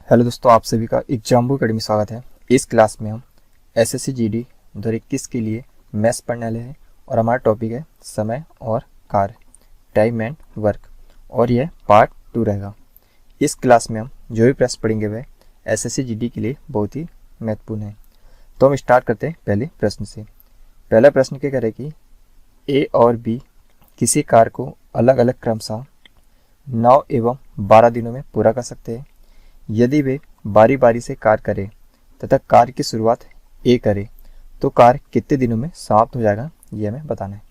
Hello दोस्तों, आप सभी का एग्जाम्बो अकेडमी में स्वागत है। इस क्लास में हम एसएससी जीडी 2021 के लिए मैथ्स पढ़ने वाले हैं और हमारा टॉपिक है समय और कार्य, टाइम एंड वर्क, और यह पार्ट 2 रहेगा। इस क्लास में हम जो भी प्रश्न पढ़ेंगे वह एसएससी जीडी के लिए बहुत ही महत्वपूर्ण है। तो हम स्टार्ट करते हैं पहले प्रश्न से। पहला प्रश्न क्या करे कि ए और बी किसी कार्य को अलग अलग क्रमशः 9 एवं 12 दिनों में पूरा कर सकते हैं। यदि वे बारी बारी से कार्य करें तथा कार्य की शुरुआत ए करे तो कार्य कितने दिनों में समाप्त हो जाएगा, यह हमें बताना है।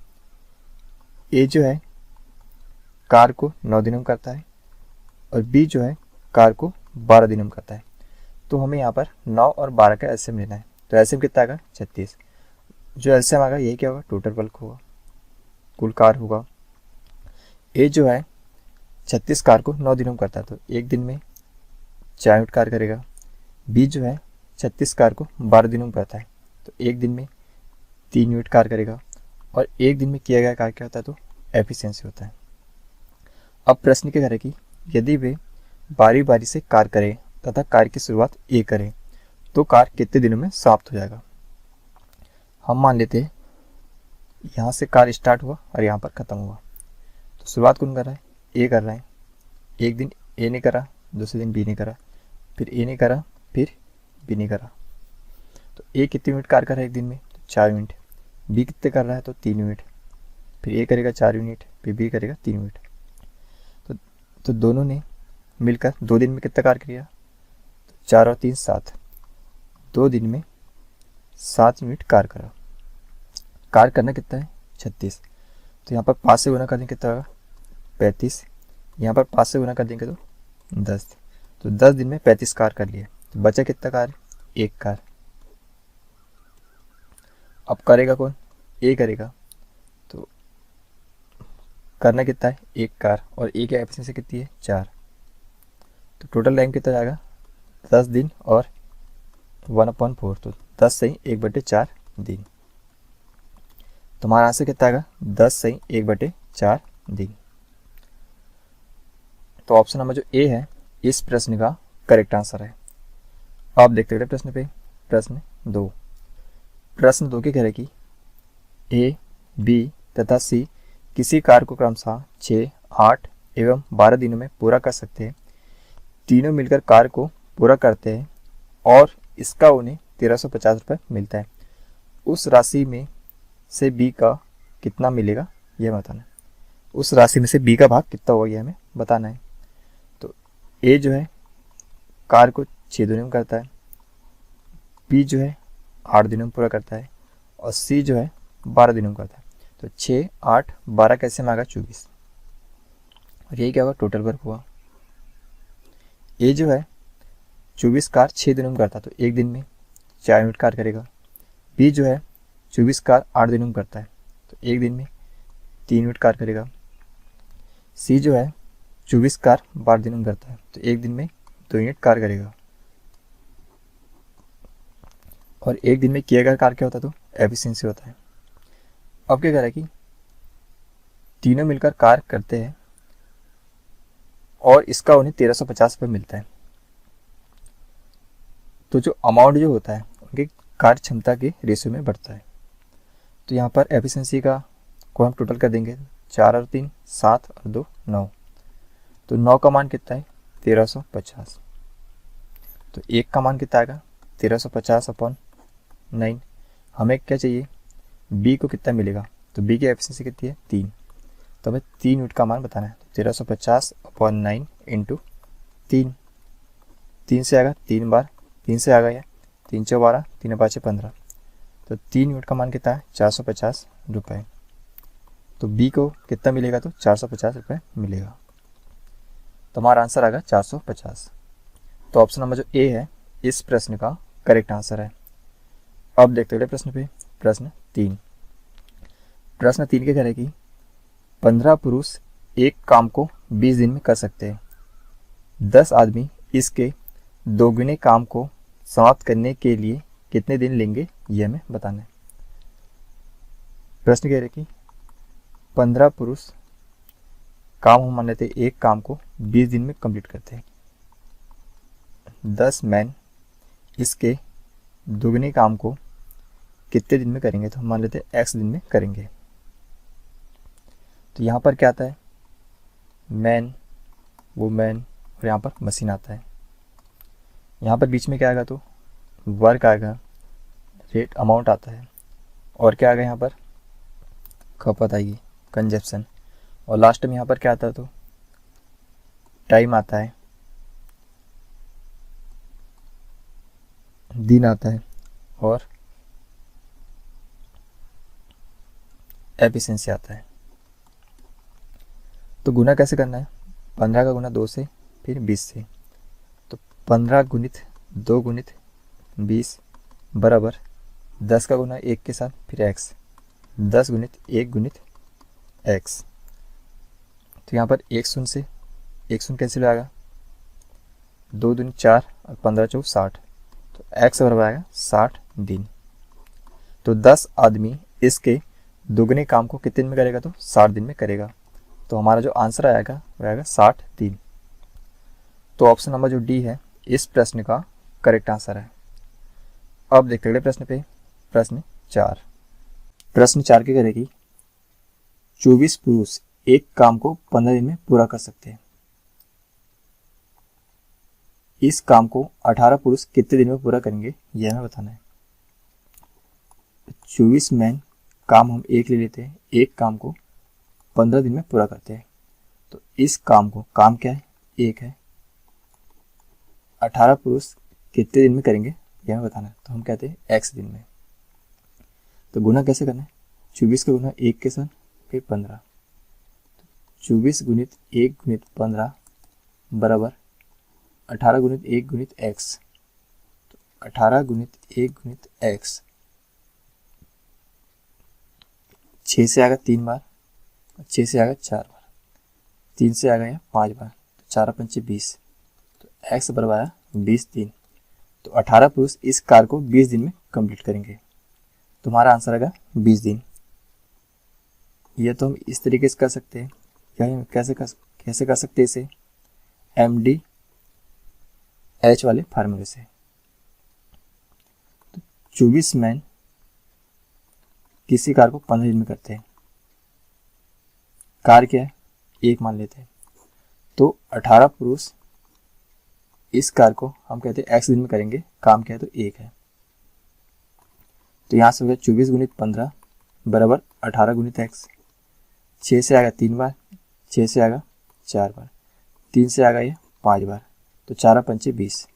ए जो है कार्य को 9 दिनों में करता है और बी जो है कार्य को 12 दिनों में करता है। तो हमें यहाँ पर 9 और 12 का एलसीएम लेना है। तो एलसीएम कितना आएगा? 36। जो एलसीएम आएगा यही क्या होगा? टोटल वर्क होगा, कुल कार्य होगा। ए जो है 36 कार्य को 9 दिनों में करता है तो एक दिन में 4 यूनिट कार्य करेगा। बी जो है 36 कार्य को 12 दिनों में करता है तो एक दिन में 3 यूनिट कार्य करेगा। और एक दिन में किया गया कार्य क्या होता है? तो एफिशिएंसी होता है। अब प्रश्न क्या करे कि यदि वे बारी बारी से कार्य करें तथा कार्य की शुरुआत ए करें तो कार्य कितने दिनों में समाप्त हो जाएगा। हम मान लेते हैं यहाँ से कार्य स्टार्ट हुआ और यहाँ पर खत्म हुआ। तो शुरुआत कौन कर रहा है? ए कर रहा है। एक दिन ए ने करा, दूसरे दिन बी ने करा, फिर ए ने करा, फिर बी ने करा। तो ए कितने यूनिट कार्य कर रहा है एक दिन में? तो 4 यूनिट। बी कितने कर रहा है? तो 3 यूनिट। फिर ए करेगा 4 यूनिट, फिर बी करेगा 3 यूनिट। तो दोनों ने मिलकर 2 दिन में कितना कार्य किया? तो 4 और 3 7। 2 दिन में 7 यूनिट कार्य करा। कार्य करना कितना है? 36। तो यहाँ पर 5 से गुना कर देंगे कितना होगा? 35। यहाँ पर 5 से गुना कर देंगे तो 10। तो 10 दिन में 35 कार्य कर लिए। तो बचा कितना कार्य? एक कार्य। अब करेगा कौन? ए करेगा। तो करना कितना है? एक कार्य, और ए की एफिशिएंसी कितनी है? 4। तो टोटल टाइम कितना जाएगा? 10 दिन और 1/4। तो 10 सही 1/4 दिन। तो हमारा आंसर कितना आएगा? 10 सही 1/4 दिन। तो ऑप्शन नंबर जो ए है इस प्रश्न का करेक्ट आंसर है। आप देखते हैं प्रश्न पे, प्रश्न 2। प्रश्न 2 के कह रहे कि ए, बी तथा सी किसी कार्य को क्रमशः 6, 8 एवं 12 दिनों में पूरा कर सकते हैं। तीनों मिलकर कार्य को पूरा करते हैं और इसका उन्हें 1350 रुपये मिलता है। उस राशि में से बी का कितना मिलेगा, यह बताना है। उस राशि में से बी का भाग कितना होगा, यह हमें बताना है। तो ए जो है कार्य को 6 दिनों में करता है, बी जो है 8 दिनों में पूरा करता है और सी जो है 12 दिनों में करता है। तो 6, 8, 12 कैसे में आएगा? 24। और यही क्या होगा? टोटल वर्क हुआ। ए जो है 24 कार्य 6 दिनों में करता है तो एक दिन में 4 यूनिट कार्य करेगा। बी जो है 24 कार्य 8 दिनों में करता है तो एक दिन में 3 यूनिट कार्य करेगा। सी जो है 24 कार्य 12 दिनों में करता है तो एक दिन में 2 यूनिट कार्य करेगा। और एक दिन में किया गया कार्य क्या होता है? तो एफिशिएंसी होता है। अब क्या कह रहा है कि तीनों मिलकर कार्य करते हैं और इसका उन्हें 1350 रुपये मिलता है। तो जो अमाउंट जो होता है उनकी कार्य क्षमता के रेशियो में बढ़ता है। तो यहाँ पर एफिशिएंसी का को हम टोटल कर देंगे। 4 और 3 7 और 2 9। तो 9 का मान कितना है? 1350। तो 1 का मान कितना आएगा? 1350/9। हमें क्या चाहिए? बी को कितना मिलेगा? तो बी की एफिशिएंसी कितनी है? 3। तो हमें 3 यूनिट का मान बताना है। तो 1350/9 इंटू 3। 3 से आएगा 3 बार, 3 से आएगा यह 3 × 12, 3 × 5 = 15। तो 3 यूनिट का मान कितना है? 450 रुपये। तो बी को कितना मिलेगा? तो 450 रुपये मिलेगा। तो हमारा आंसर आएगा 450। तो ऑप्शन नंबर जो ए है इस प्रश्न का करेक्ट आंसर है। अब देखते हैं प्रश्न पे, प्रश्न 3। प्रश्न 3 के कह रहे कि 15 पुरुष एक काम को 20 दिन में कर सकते हैं। 10 आदमी इसके दोगुने काम को समाप्त करने के लिए कितने दिन लेंगे, यह हमें बताना है। प्रश्न कह रहे कि 15 पुरुष काम हम मान लेते हैं एक काम को 20 दिन में कंप्लीट करते हैं। 10 मैन इसके दुगने काम को कितने दिन में करेंगे, तो हम मान लेते हैं x दिन में करेंगे। तो यहाँ पर क्या आता है, मैन, वुमेन और यहाँ पर मशीन आता है। यहाँ पर बीच में क्या आएगा, तो वर्क आएगा, रेट अमाउंट आता है, और क्या आएगा यहाँ पर खपत आएगी, कंजप्शन, और लास्ट में यहाँ पर क्या आता है, तो टाइम आता है, दिन आता है, और एफिशिएंसी आता है। तो गुना कैसे करना है, 15 का गुना 2 से फिर 20 से, तो 15 गुणित 2 गुणित 20 बराबर 10 का गुना 1 के साथ फिर x, 10 गुणित 1 गुणित x। तो यहाँ पर 1 शून्य से 1 शून्य कैंसिल हो जाएगा, 2 दूनी 4 और 15 चौक 60, तो x बराबर आएगा 60 दिन। तो 10 आदमी इसके दुगने काम को कितने दिन में करेगा, तो 60 दिन में करेगा। तो हमारा जो आंसर आएगा वह आएगा 60 दिन। तो ऑप्शन नंबर जो डी है इस प्रश्न का करेक्ट आंसर है। अब देखते अगले प्रश्न पे, प्रश्न 4। प्रश्न 4 की करेगी 24 पुरुष एक काम को 15 दिन में पूरा कर सकते हैं। इस काम को 18 पुरुष कितने दिन में पूरा करेंगे, यह हमें बताना है। 24 मैन काम हम एक ले लेते हैं, एक काम को 15 दिन में पूरा करते हैं। तो इस काम को, काम क्या है, एक है, 18 पुरुष कितने दिन में करेंगे यह बताना है। तो हम कहते हैं x दिन में। तो गुना कैसे करना है, 24 का गुना 1 के साथ फिर 15, 24 गुणित 1 गुणित 15 बराबर 18 गुणित 1 गुणित x। तो 18 गुणित 1 गुणित x, 6 से आएगा 3 बार, 6 से आएगा 4 बार, 3 से आएगा यहाँ 5 बार, तो 4 पंचे 20, तो x बराबर आया 20 दिन। तो 18 पुरुष इस कार्य को 20 दिन में कंप्लीट करेंगे। तुम्हारा आंसर आएगा 20 दिन। यह तो हम इस तरीके से कर सकते हैं, या कैसे कर सकते हैं इसे, MDH वाले फार्मूले से। तो 24 मैन किसी कार्य को 15 दिन में करते हैं, कार्य क्या है, एक मान लेते हैं। तो 18 पुरुष इस कार्य को हम कहते हैं x दिन में करेंगे, काम क्या है, तो एक है। तो यहाँ से हो गया 24 गुणित 15 बराबर 18 गुणित x, 6 से आएगा 3 बार, 6 से आएगा 4 बार, 3 से आएगा ये 5 बार, तो 4 पंचे 20,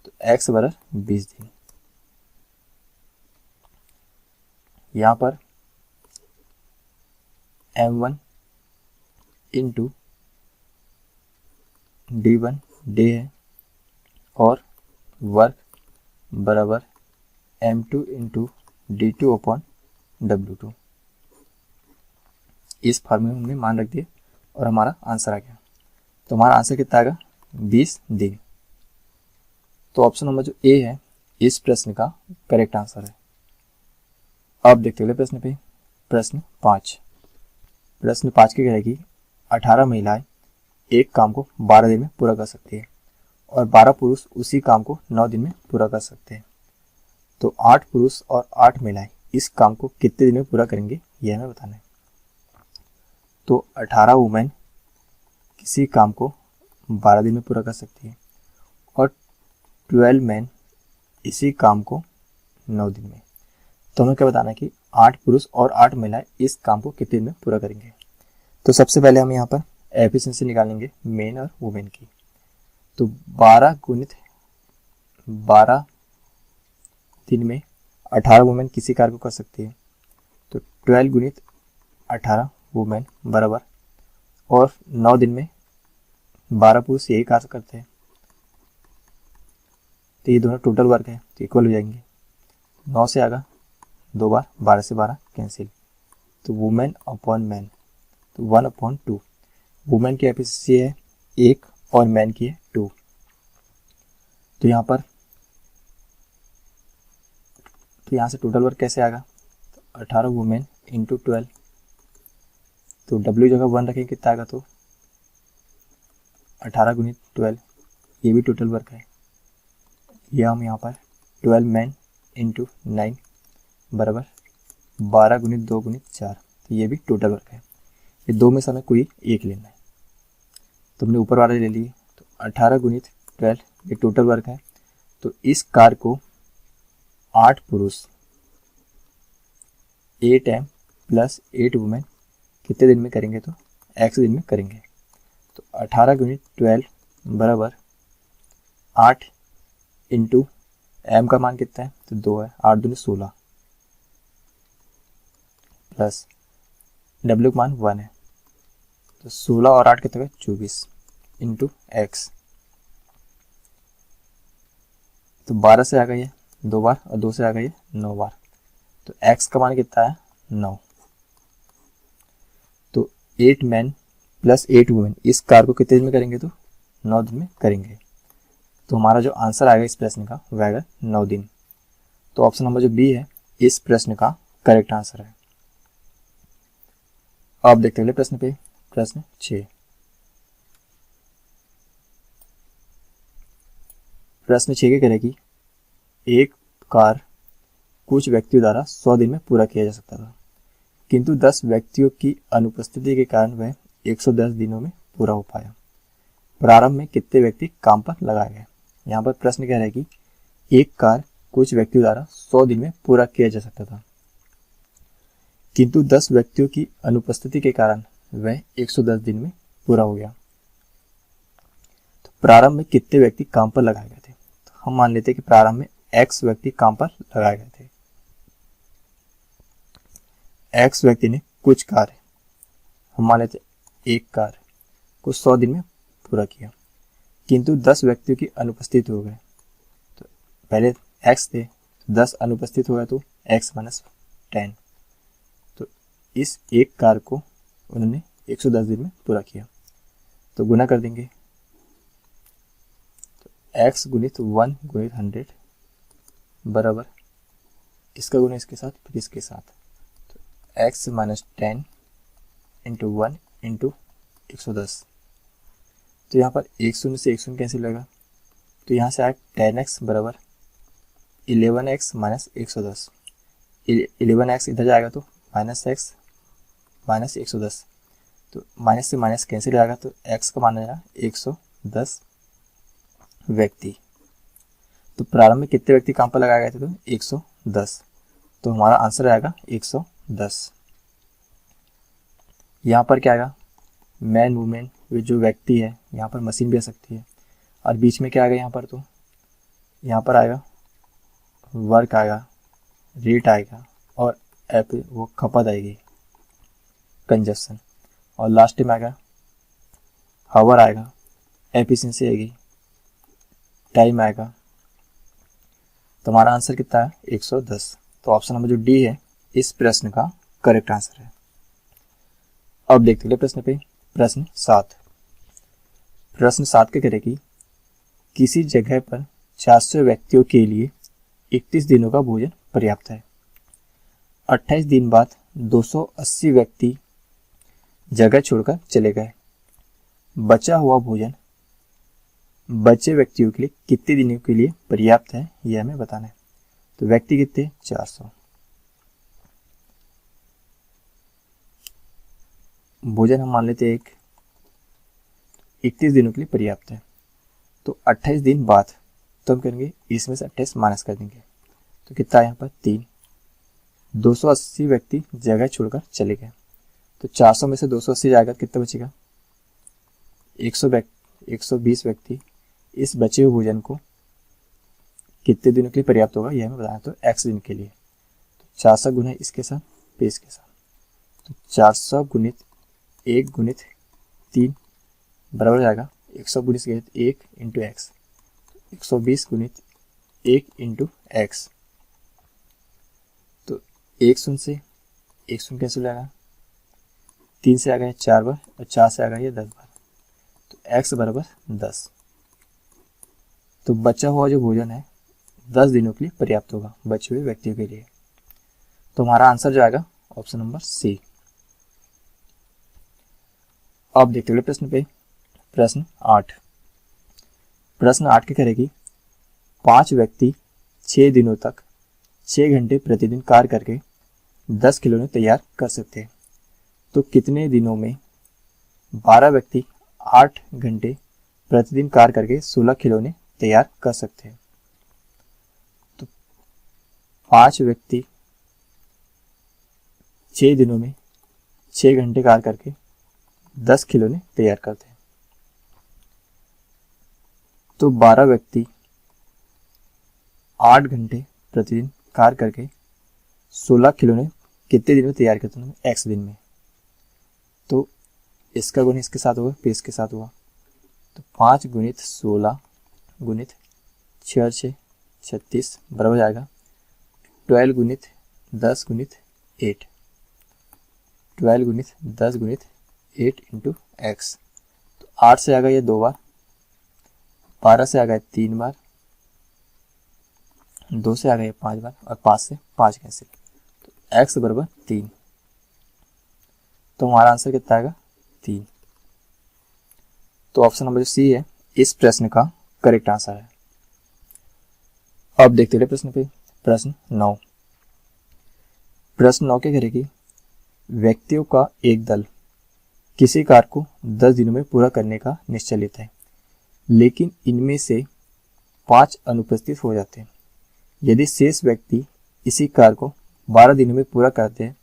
तो x बराबर 20 दिन। यहाँ पर M1 इंटू D1 डे है, और वर्क बराबर M2 into D2 upon W2। इस फॉर्मूले में हमने मान रख दिए और हमारा आंसर आ गया। तो हमारा आंसर कितना आएगा, 20 दिन। तो ऑप्शन नंबर जो ए है इस प्रश्न का करेक्ट आंसर है। अब देखते हैं प्रश्न पे, प्रश्न 5। प्रश्न 5 की कहेगी 18 महिलाएं एक काम को 12 दिन में पूरा कर सकती है और 12 पुरुष उसी काम को 9 दिन में पूरा कर सकते हैं। तो 8 पुरुष और 8 महिलाएं इस काम को कितने दिन में पूरा करेंगे यह हमें बताना है। तो 18 वुमेन किसी काम को 12 दिन में पूरा कर सकती है और 12 मैन इसी काम को 9 दिन में। तो हमें क्या बताना है कि 8 पुरुष और 8 महिलाएं इस काम को कितने दिन में पूरा करेंगे। तो सबसे पहले हम यहाँ पर एफिशिएंसी निकालेंगे मेन और वुमेन की। तो 12 गुणित 12 दिन में 18 वुमेन किसी कार्य को कर सकती है, तो 12 गुणित 18 वुमेन बराबर, और 9 दिन में 12 पुरुष यही कार्य करते हैं, तो ये दोनों टोटल वर्क है तो इक्वल हो जाएंगे। 9 से आएगा 2 बार, 12 से 12 कैंसिल, तो वुमेन अपॉन मैन, तो 1/2। वुमेन की एफिशिएंसी है 1 और मैन की है 2। तो यहाँ पर यहाँ से टोटल वर्क कैसे आएगा, तो 18 वुमेन इंटू 12, तो W जगह 1 रखेंगे कितना आएगा, तो 18 गुणित 12, ये भी टोटल वर्क है। ये हम यहाँ पर 12 मैन इंटू 9 बराबर 12 गुणित 2 गुणित 4, तो ये भी टोटल वर्क है। ये दो में से हमें कोई एक लेना है, तो हमने ऊपर वाले ले लिए, तो 18 गुणित 12 ये टोटल वर्क है। तो इस कार को 8 पुरुष 8 एम प्लस 8 वुमेन कितने दिन में करेंगे, तो x दिन में करेंगे। तो 18 गुणित 12 बराबर 8 इंटू एम का मान कितना है, तो 2 है, 8 दूनी 16 प्लस w का मान 1 है, तो 16 और 8 कितने 24 इंटू एक्स। तो 12 से आ गई है 2 बार और 2 से आ गई है 9 बार, तो x का मान कितना है 9। तो 8 मैन प्लस 8 वुमेन इस कार को कितने दिन में करेंगे, तो 9 दिन में करेंगे। तो हमारा जो आंसर आएगा इस प्रश्न का वह आएगा 9 दिन। तो ऑप्शन नंबर जो बी है इस प्रश्न का करेक्ट आंसर है। अब देखते हैं प्रश्न पे, प्रश्न 6। प्रश्न 6 के करेगी एक कार कुछ व्यक्तियों द्वारा 100 दिन में पूरा किया जा सकता था, किंतु 10 व्यक्तियों की अनुपस्थिति के कारण वह 110 दिनों में पूरा हो पाया। प्रारंभ में कितने व्यक्ति काम पर लगाए गए। यहाँ पर प्रश्न कह रहा है कि एक कार कुछ व्यक्तियों द्वारा 100 दिन में पूरा किया जा सकता था, किंतु 10 व्यक्तियों की अनुपस्थिति के कारण वह 110 दिन में पूरा हो गया। तो प्रारंभ में कितने व्यक्ति काम पर लगाए गए थे, तो हम मान लेते हैं कि प्रारंभ में x व्यक्ति काम पर लगाए गए थे। x व्यक्ति ने कुछ कार्य, हम मान लेते एक कार्य को 100 दिन में पूरा किया, किंतु 10 व्यक्तियों की अनुपस्थित हो गए। तो पहले x थे, तो 10 अनुपस्थित हो गए, तो x माइनस 10। तो इस एक कार्य को उन्होंने 110 दिन में पूरा किया, तो गुना कर देंगे। तो x गुणित 1 गुणित 100 बराबर इसका गुना इसके साथ फिर इसके साथ, तो x माइनस 10 इंटू 1 इंटू 110। तो यहाँ पर 1 शून्य से 1 शून्य कैंसिल होगा, तो यहाँ से आए 10x बराबर 11x माइनस 110। 11x इधर जाएगा तो माइनस x माइनस 110, तो माइनस से माइनस कैंसिल आएगा, तो x का मान आएगा 110 व्यक्ति। तो प्रारंभ में कितने व्यक्ति काम पर लगाए गए थे, तो 110। तो हमारा आंसर आएगा 110। यहाँ पर क्या आएगा, मैन वुमेन जो व्यक्ति है, यहाँ पर मशीन भी आ सकती है, और बीच में क्या आएगा यहाँ पर, तो यहाँ पर आएगा वर्क आएगा, रेट आएगा, और वो खपत आएगी कंजप्शन, और लास्ट में आएगा हावर आएगा, एफिशिएंसी आएगी, टाइम आएगा। तो हमारा आंसर कितना है 110। तो ऑप्शन नंबर जो डी है इस प्रश्न का करेक्ट आंसर है। अब देखते हैं प्रश्न पे, प्रश्न 7। प्रश्न 7 के करेगी किसी जगह पर 400 व्यक्तियों के लिए 31 दिनों का भोजन पर्याप्त है। 28 दिन बाद 280 व्यक्ति जगह छोड़कर चले गए। बचा हुआ भोजन बचे व्यक्तियों के लिए कितने दिनों के लिए पर्याप्त है, यह हमें बताना है। तो व्यक्ति कितने 400, भोजन हम मान लेते हैं 31 दिनों के लिए पर्याप्त है। तो 28 दिन बाद तो हम करेंगे इसमें से 28 माइनस कर देंगे, तो कितना है यहाँ पर 3। 280 व्यक्ति जगह छोड़कर चले गए, तो 400 में से 280 जाएगा, कितना बचेगा 120 व्यक्ति इस बचे हुए भोजन को कितने दिनों के लिए पर्याप्त होगा, यह हमें बताना। तो x दिन के लिए तो 400 गुना इसके साथ पे इसके साथ, तो 400 गुणित 1 गुणित 3 बराबर हो जाएगा 100 गुणित 1 इंटू एक्स, 120 गुणित 1 इंटू एक्स। तो 1 शून्य से 1 शून्य कैसे जाएगा, 3 से आ गया 4 बार और 4 से आ गया ये 10 बार, तो x बराबर 10। तो बचा हुआ जो भोजन है 10 दिनों के लिए पर्याप्त होगा बचे हुए व्यक्तियों के लिए। तो हमारा आंसर जो आएगा ऑप्शन नंबर सी। अब देखते हुए प्रश्न पे, प्रश्न 8। प्रश्न 8 की करेगी 5 व्यक्ति 6 दिनों तक 6 घंटे प्रतिदिन कार्य करके 10 खिलौने तैयार कर सकते हैं, तो कितने दिनों में 12 व्यक्ति 8 घंटे प्रतिदिन कार्य करके 16 खिलौने तैयार कर सकते हैं। तो 5 व्यक्ति 6 दिनों में 6 घंटे कार्य करके 10 खिलौने तैयार करते हैं, तो 12 व्यक्ति 8 घंटे प्रतिदिन कार्य करके 16 खिलौने कितने दिन में तैयार करते हैं? x दिन में। तो इसका गुणा इसके साथ होगा, फिर इसके साथ हुआ, तो 5 गुणित 16 गुणित 6 6 36 बराबर हो जाएगा 12 गुणित 10 गुणित 8, 12 गुणित 10 गुणित 8 इंटू एक्स। तो 8 से आ गया ये 2 बार, 12 से आ गया 3 बार, 2 से आ गया 5 बार और 5 से 5 कैंसिल, तो x बराबर 3। तो हमारा आंसर कितना आएगा? 3। तो ऑप्शन नंबर सी है इस प्रश्न का करेक्ट आंसर है। अब देखते हैं प्रश्न पे, प्रश्न 9। प्रश्न 9 क्या करेगी? व्यक्तियों का एक दल किसी कार्य को 10 दिनों में पूरा करने का निश्चय लेता है, लेकिन इनमें से 5 अनुपस्थित हो जाते हैं। यदि शेष व्यक्ति इसी कार्य को 12 दिनों में पूरा करते हैं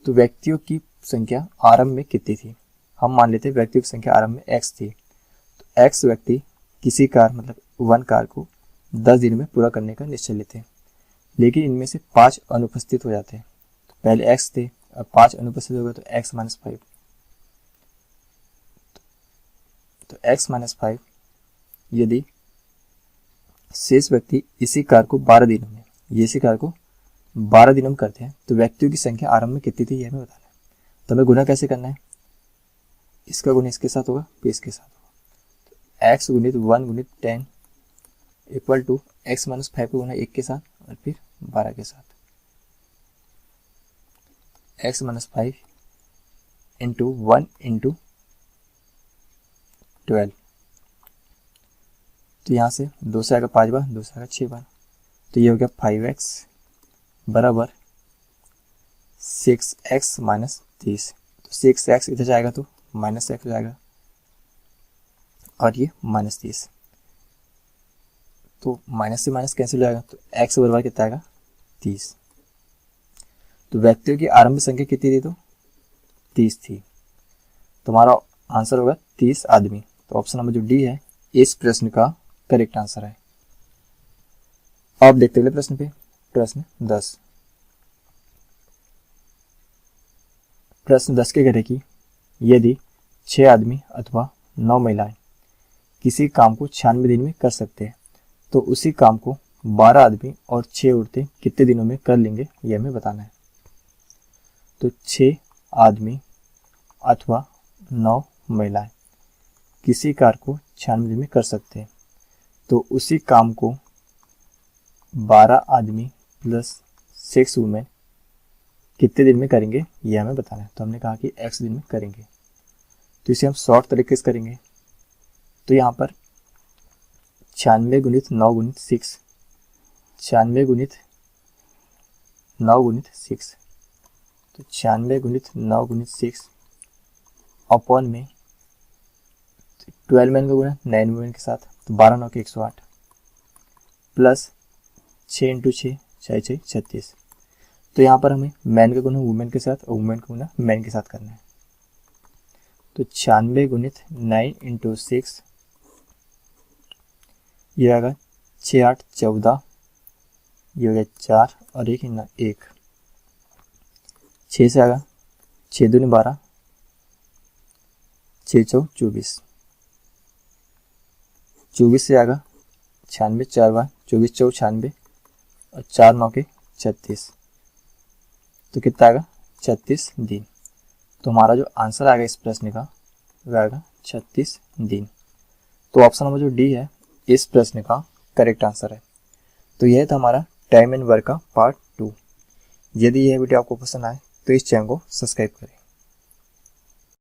तो व्यक्तियों की संख्या आरंभ में कितनी थी? हम मान लेते हैं व्यक्तियों की संख्या आरंभ में x थी, तो x व्यक्ति किसी कार्य मतलब 1 कार्य को 10 दिनों में पूरा करने का निश्चय लेते हैं, लेकिन इनमें से 5 अनुपस्थित हो जाते हैं। तो पहले x थे, अब 5 अनुपस्थित हो गए, तो x माइनस 5, तो x माइनस 5 यदि शेष व्यक्ति इसी कार्य को 12 दिनों में, ये इसी कार्य को 12 दिनों में करते हैं, तो व्यक्तियों की संख्या आरंभ में कितनी थी, यह हमें बताना है। तो हमें गुना कैसे करना है? इसका गुना इसके साथ होगा, फिर इसके साथ होगा, तो x गुणित 1 गुणित 10 इक्वल टू x माइनस 5 को गुना 1 के साथ और फिर 12 के साथ, x माइनस 5 इंटू 1 इंटू 12, तो यहाँ से 2 से आएगा 5 बार, 2 से आएगा 6 बार, तो ये हो गया 5x बराबर 6x माइनस 30। तो 6x इधर जाएगा तो माइनस x हो जाएगा और ये माइनस 30, तो माइनस से माइनस कैंसिल हो जाएगा, तो x बराबर कितना आएगा? 30। तो व्यक्तियों की आरंभिक संख्या कितनी थी? तो 30 थी। तो हमारा आंसर होगा 30 आदमी। तो ऑप्शन नंबर जो डी है इस प्रश्न का करेक्ट आंसर है। अब देखते हैं प्रश्न पे, प्रश्न 10। प्रश्न 10 के कहे कि यदि 6 आदमी अथवा 9 महिलाएं किसी काम को 96 दिन में कर सकते हैं, तो उसी काम को 12 आदमी और 6 औरतें कितने दिनों में कर लेंगे, यह हमें बताना है। तो 6 आदमी अथवा 9 महिलाएं किसी कार्य को 96 दिन में कर सकते हैं, तो उसी काम को 12 आदमी प्लस 6 वुमेन कितने दिन में करेंगे, यह हमें बताना है। तो हमने कहा कि x दिन में करेंगे, तो इसे हम शॉर्ट तरीके से करेंगे। तो यहाँ पर 96 गुणित 9 गुणित 6, 96 गुणित 9 गुणित 6, तो 96 गुणित 9 गुणित 6 अपॉन में 12 मैन का गुणा 9 वुमेन के साथ, तो 12 9 के 108 प्लस 6 इंटू 6 6 6 36। तो यहाँ पर हमें मैन का गुना वुमेन के साथ और वुमेन का गुना मैन के साथ करना है। तो 96 गुणित 9 इंटू 6, ये आएगा 6 8 14, ये हो गया 4 और 1 ना 1, 6 से आएगा 6 दूनी 12, 6 4 24, 24 से आएगा 96 4 बार, 24 4 96 और 4 9 के 36, तो कितना आएगा 36 दिन। तो हमारा जो आंसर आएगा इस प्रश्न का वह आएगा 36 दिन। तो ऑप्शन नंबर जो डी है इस प्रश्न का करेक्ट आंसर है। तो यह था हमारा टाइम एंड वर्क का पार्ट 2। यदि यह वीडियो आपको पसंद आए तो इस चैनल को सब्सक्राइब करें।